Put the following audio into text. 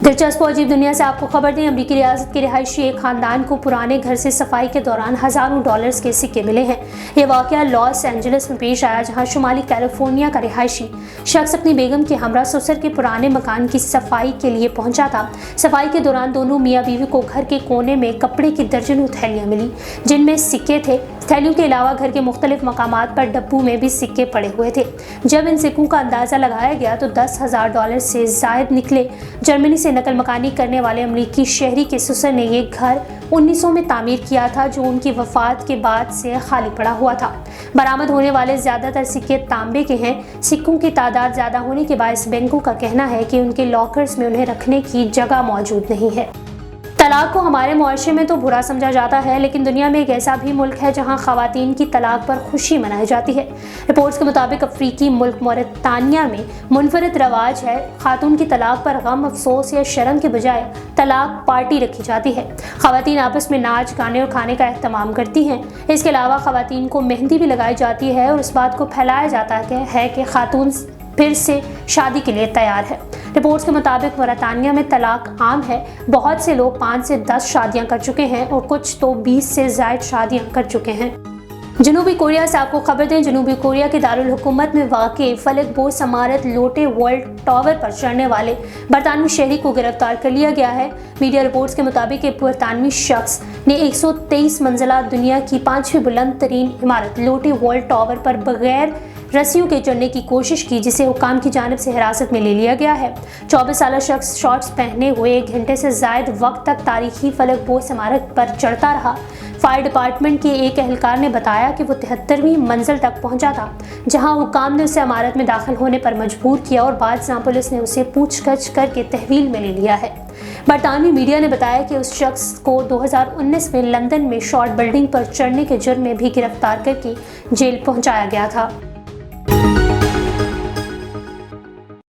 दिलचस्प और अजीब दुनिया से आपको खबर दें, अमेरिकी रियासत के रिहायशी एक खानदान को पुराने घर से सफाई के दौरान हजारों डॉलर्स के सिक्के मिले हैं। ये वाकया लॉस एंजलिस में पेश आया, जहां शुमाली कैलिफोर्निया का रिहायशी शख्स अपनी बेगम के हमरा ससुर के पुराने मकान की सफाई के लिए पहुंचा था। सफाई के दौरान दोनों मियाँ बीवी को घर के कोने में कपड़े की दर्जनों थैलियां मिली, जिनमें सिक्के थे। थैलियों के अलावा घर के मुख्तलिफ मकामात पर डब्बों में भी सिक्के पड़े हुए थे। जब इन सिक्कों का अंदाजा लगाया गया तो 10,000 डॉलर से जायद निकले। जर्मनी से नकल मकानी करने वाले अमेरिकी शहरी के ससुर ने ये घर 1900 में तामीर किया था, जो उनकी वफात के बाद से खाली पड़ा हुआ था। बरामद होने वाले ज्यादातर सिक्के तांबे के हैं। सिक्कों की तादाद ज्यादा होने के बायस बैंकों का कहना है कि उनके लॉकर्स में उन्हें रखने की जगह मौजूद नहीं है। तलाक को हमारे मुआशरे में तो बुरा समझा जाता है, लेकिन दुनिया में एक ऐसा भी मुल्क है जहां खवातीन की तलाक पर खुशी मनाई जाती है। रिपोर्ट्स के मुताबिक अफ्रीकी मुल्क मौरितानिया में मुनफरिद रवाज है। खातून की तलाक पर गम, अफसोस या शर्म के बजाय तलाक पार्टी रखी जाती है। खवातीन आपस में नाच, गाने और खाने का एहतमाम करती हैं। इसके अलावा खवातीन को मेहंदी भी लगाई जाती है और इस बात को फैलाया जाता है कि खातून फिर से शादी के लिए तैयार है। रिपोर्ट्स के मुताबिक मौरितानिया में तलाक आम है। बहुत से लोग 5 से 10 शादियां कर चुके हैं और कुछ तो 20 से ज़ायद शादियां कर चुके हैं। जनूबी कोरिया से आपको खबर दें, जनूबी कोरिया के दारुल हुकूमत में वाक़ फलक बोस इमारत लोटे वर्ल्ड टावर पर चढ़ने वाले बरतानवी शहरी को गिरफ्तार कर लिया गया है। मीडिया रिपोर्ट्स के मुताबिक एक बरतानवी शख्स ने 123 मंजिला दुनिया की 5वीं बुलंद तरीन इमारत लोटे वर्ल्ड टावर पर बगैर रस्सियों के चढ़ने की कोशिश की, जिसे हुकाम की जानिब से हिरासत में ले लिया गया है। 24 साल शख्स शॉर्ट्स पहने हुए 1 घंटे से ज़ायद वक्त तक तारीखी फलक बोस इमारत पर चढ़ता रहा। फायर डिपार्टमेंट के एक एहलकार ने बताया कि वो 73वीं मंजिल तक पहुंचा था, जहां हुकाम ने उसे इमारत में दाखिल होने पर मजबूर किया और बाद में पुलिस ने उसे पूछताछ करके तहवील में ले लिया है। बरतानवी मीडिया ने बताया कि उस शख्स को 2019 में लंदन में शॉर्ट बिल्डिंग पर चढ़ने के जुर्म में भी गिरफ्तार करके जेल पहुंचाया गया था।